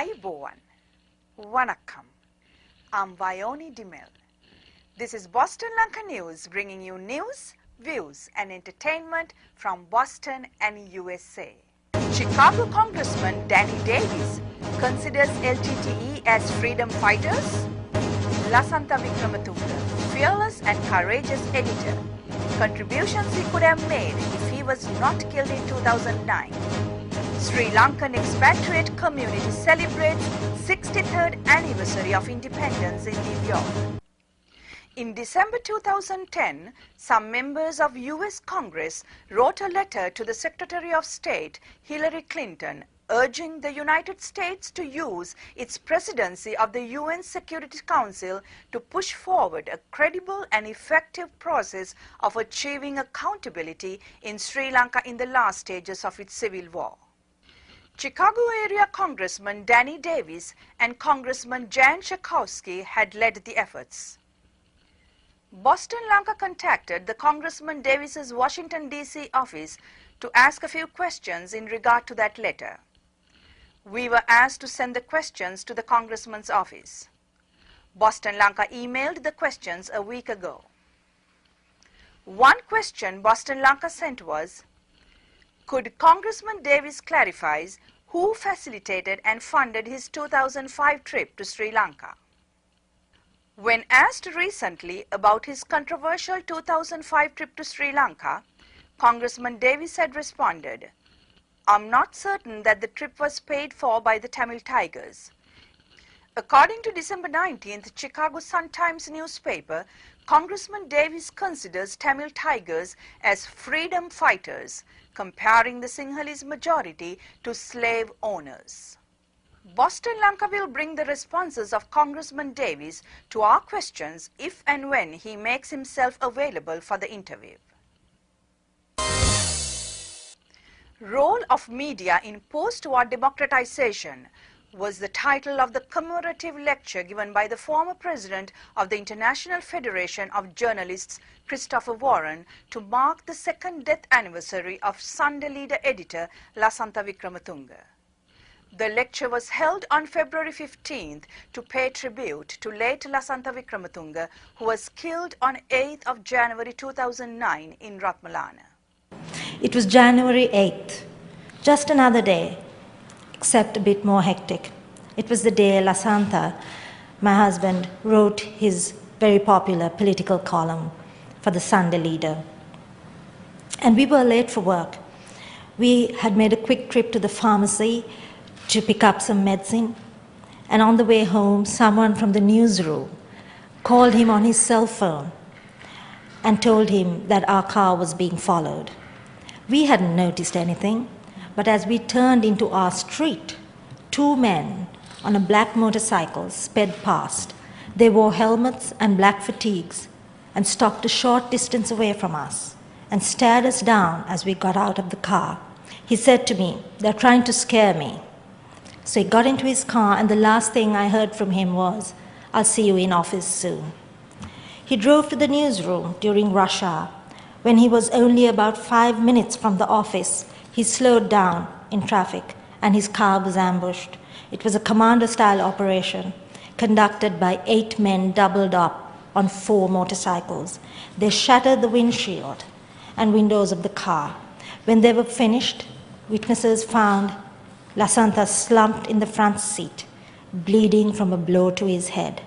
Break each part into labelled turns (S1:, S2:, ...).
S1: Ayubowan, Vanakkam. I'm Vioni Dimel. This is Boston Lanka News, bringing you news, views and entertainment from Boston and USA. Chicago Congressman Danny Davis considers LTTE as freedom fighters. Lasantha Wickrematunge, fearless and courageous editor. Contributions he could have made if he was not killed in 2009. Sri Lankan expatriate community celebrates 63rd anniversary of independence in New York. In December 2010, some members of US Congress wrote a letter to the Secretary of State, Hillary Clinton, urging the United States to use its presidency of the UN Security Council to push forward a credible and effective process of achieving accountability in Sri Lanka in the last stages of its civil war. Chicago area Congressman Danny Davis and Congressman Jan Schakowsky had led the efforts. Boston Lanka contacted the Congressman Davis's Washington, D.C. office to ask a few questions in regard to that letter. We were asked to send the questions to the Congressman's office. Boston Lanka emailed the questions a week ago. One question Boston Lanka sent was, could Congressman Davis clarify who facilitated and funded his 2005 trip to Sri Lanka? When asked recently about his controversial 2005 trip to Sri Lanka, Congressman Davis had responded, I'm not certain that the trip was paid for by the Tamil Tigers. According to December 19th Chicago Sun-Times newspaper, Congressman Davis considers Tamil Tigers as freedom fighters, comparing the Sinhalese majority to slave owners. Boston Lanka will bring the responses of Congressman Davis to our questions if and when he makes himself available for the interview. Role of Media in Post-War Democratization was the title of the commemorative lecture given by the former president of the International Federation of Journalists, Christopher Warren, to mark the second death anniversary of Sunday leader editor Lasantha Wickrematunge. The lecture was held on February 15th to pay tribute to late Lasantha Wickrematunge, who was killed on 8th of January 2009 in Ratmalana.
S2: It was January 8th, just another day, except a bit more hectic. It was the day Lasantha, my husband, wrote his very popular political column for the Sunday Leader. And we were late for work. We had made a quick trip to the pharmacy to pick up some medicine, and on the way home, someone from the newsroom called him on his cell phone and told him that our car was being followed. We hadn't noticed anything, but as we turned into our street, two men on a black motorcycle sped past. They wore helmets and black fatigues and stopped a short distance away from us and stared us down as we got out of the car. He said to me, "They're trying to scare me." So he got into his car, and the last thing I heard from him was, "I'll see you in office soon." He drove to the newsroom during rush hour. When he was only about 5 minutes from the office, he slowed down in traffic and his car was ambushed. It was a commando-style operation conducted by 8 men doubled up on 4 motorcycles. They shattered the windshield and windows of the car. When they were finished, witnesses found Lasantha slumped in the front seat, bleeding from a blow to his head.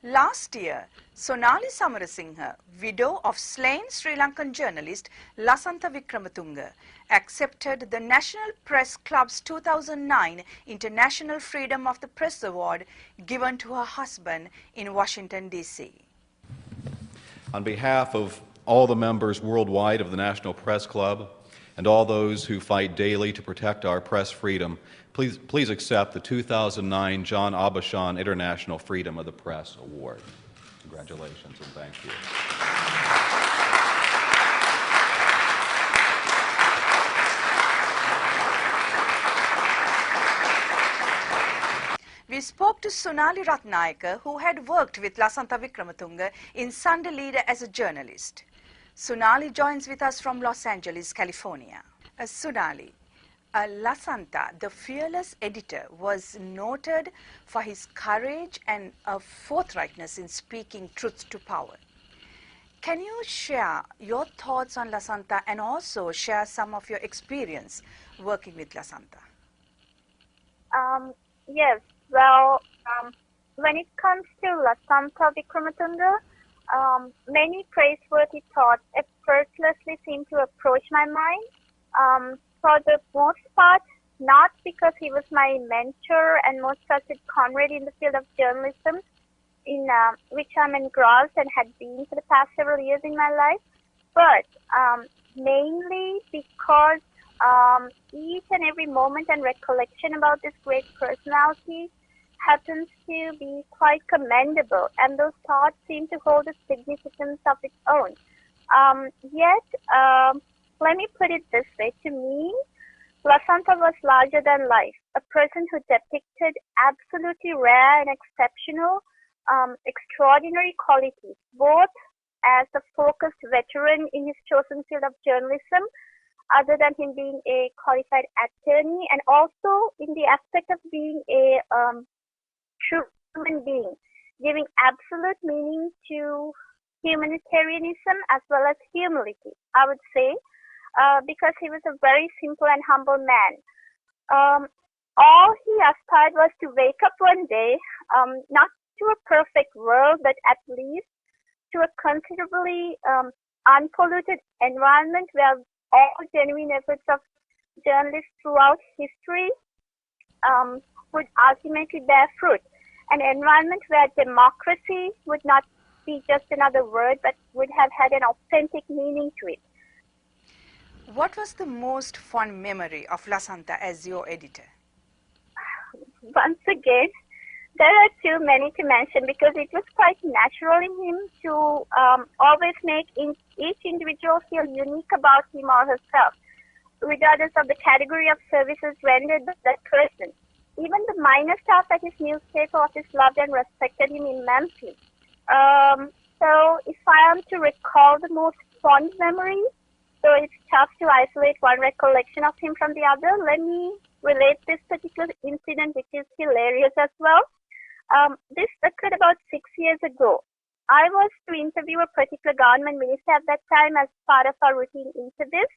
S1: Last year, Sunalie Ratnayake, widow of slain Sri Lankan journalist Lasantha Wickrematunge, accepted the National Press Club's 2009 International Freedom of the Press Award given to her husband in Washington, D.C.
S3: On behalf of all the members worldwide of the National Press Club and all those who fight daily to protect our press freedom, please accept the 2009 John Aubuchon International Freedom of the Press Award. Congratulations and thank you.
S1: We spoke to Sunalie Ratnayake, who had worked with Lasantha Wickrematunge in Sunday Leader as a journalist. Sunalie joins with us from Los Angeles, California. Sunalie, Lasantha, the fearless editor, was noted for his courage and forthrightness in speaking truth to power. Can you share your thoughts on Lasantha and also share some of your experience working with Lasantha?
S4: Yes, well, when it comes to Lasantha Wickrematunge, many praiseworthy thoughts effortlessly seem to approach my mind. For the most part, not because he was my mentor and most trusted comrade in the field of journalism, in which I'm engrossed and had been for the past several years in my life, but mainly because each and every moment and recollection about this great personality happens to be quite commendable, and those thoughts seem to hold a significance of its own. Yet, let me put it this way. To me, Lasantha was larger than life, a person who depicted absolutely rare and exceptional, extraordinary qualities, both as a focused veteran in his chosen field of journalism, other than him being a qualified attorney, and also in the aspect of being a true human being, giving absolute meaning to humanitarianism as well as humility, I would say, because he was a very simple and humble man. All he aspired was to wake up one day, not to a perfect world, but at least to a considerably unpolluted environment where all genuine efforts of journalists throughout history would ultimately bear fruit. An environment where democracy would not be just another word, but would have had an authentic meaning to it.
S1: What was the most fond memory of Lasantha as your editor?
S4: Once again, there are too many to mention because it was quite natural in him to always make each individual feel unique about him or herself, regardless of the category of services rendered by that person. Even the minor staff at his newspaper office loved and respected him immensely. So if I am to recall the most fond memory, so it's tough to isolate one recollection of him from the other, let me relate this particular incident, which is hilarious as well. This occurred about 6 years ago. I was to interview a particular government minister at that time as part of our routine interviews.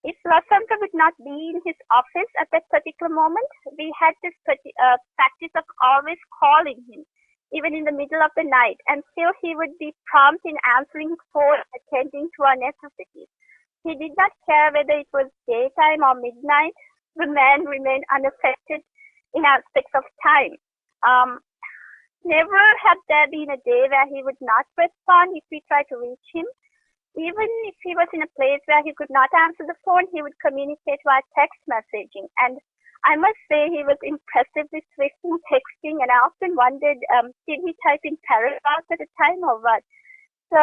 S4: If Lasantha would not be in his office at that particular moment, we had this practice of always calling him, even in the middle of the night, and still he would be prompt in answering his phone and attending to our necessities. He did not care whether it was daytime or midnight. The man remained unaffected in aspects of time. Never had there been a day where he would not respond if we tried to reach him. Even if he was in a place where he could not answer the phone, he would communicate via text messaging. And I must say he was impressively swift in texting, and I often wondered, did he type in paragraphs at a time or what? So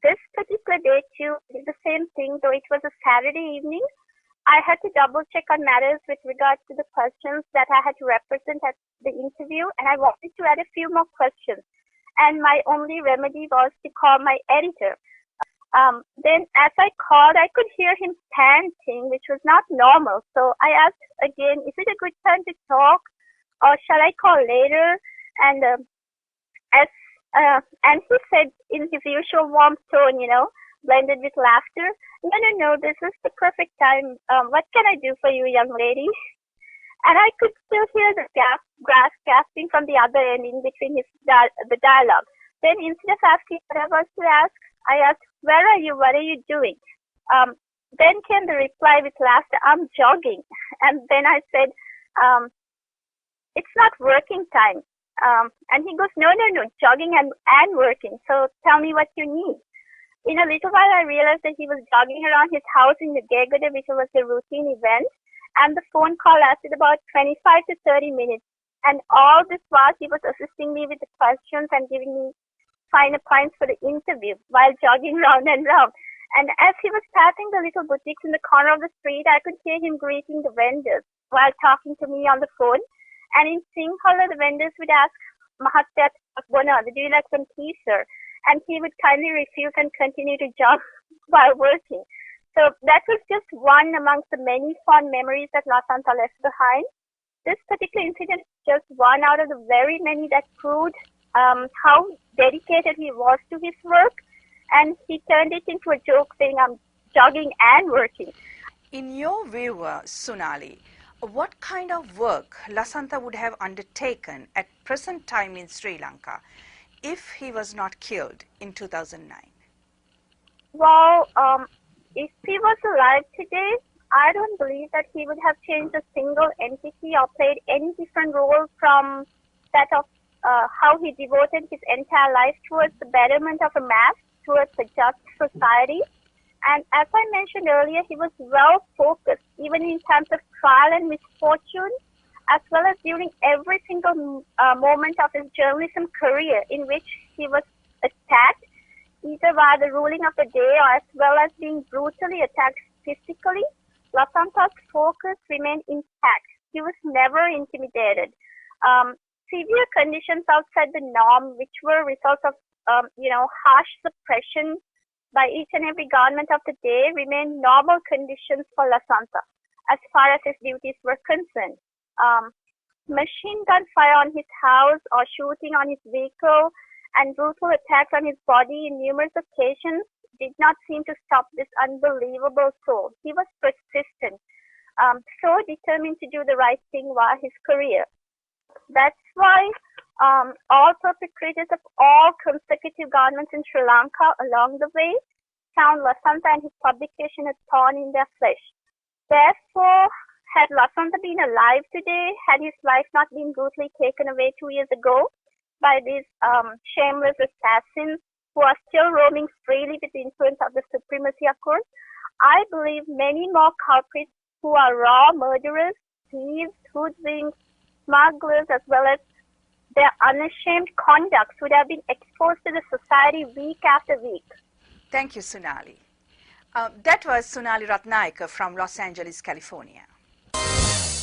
S4: this particular day too did the same thing, though it was a Saturday evening. I had to double check on matters with regards to the questions that I had to represent at the interview, and I wanted to add a few more questions. And my only remedy was to call my editor. Then as I called, I could hear him panting, which was not normal. So I asked again, is it a good time to talk, or shall I call later? And and he said in his usual warm tone, blended with laughter, no, this is the perfect time. What can I do for you, young lady? And I could still hear the gasping from the other end in between the dialogue. Then instead of asking what I was to ask, I asked, where are you? What are you doing? Then came the reply with laughter, I'm jogging. And then I said, it's not working time. And he goes, no, jogging and working. So tell me what you need. In a little while, I realized that he was jogging around his house in the Gegode, which was a routine event. And the phone call lasted about 25 to 30 minutes. And all this while, he was assisting me with the questions and giving me finer points for the interview while jogging round and round. And as he was passing the little boutiques in the corner of the street, I could hear him greeting the vendors while talking to me on the phone. And in Sinhala, the vendors would ask, Mahatyat Akbona, do you like some tea, sir? And he would kindly refuse and continue to jog while working. So that was just one amongst the many fond memories that Lasantha left behind. This particular incident is just one out of the very many that proved how dedicated he was to his work, and he turned it into a joke saying, "I'm jogging and working."
S1: In your view, Sunalie, what kind of work Lasantha would have undertaken at present time in Sri Lanka if he was not killed in 2009?
S4: Well, if he was alive today, I don't believe that he would have changed a single entity or played any different role from that of how he devoted his entire life towards the betterment of a mass, towards a just society. And as I mentioned earlier, he was well focused, even in times of trial and misfortune, as well as during every single moment of his journalism career in which he was attacked, either by the ruling of the day or as well as being brutally attacked physically. Lasantha's focus remained intact. He was never intimidated. Severe conditions outside the norm, which were results of, harsh suppression by each and every government of the day, remained normal conditions for Lasantha as far as his duties were concerned. Machine gun fire on his house or shooting on his vehicle and brutal attacks on his body in numerous occasions did not seem to stop this unbelievable soul. He was persistent, so determined to do the right thing while his career. That's why all perpetrators of all consecutive governments in Sri Lanka along the way found Lasantha and his publication a thorn in their flesh. Therefore, had Lasantha been alive today, had his life not been brutally taken away 2 years ago by these shameless assassins who are still roaming freely with the influence of the supremacy, of course, I believe many more culprits who are raw murderers, thieves, hoodwinks, smugglers, as well as their unashamed conducts would have been exposed to the society week after week.
S1: Thank you, Sunalie. That was Sunalie Ratnayake from Los Angeles, California.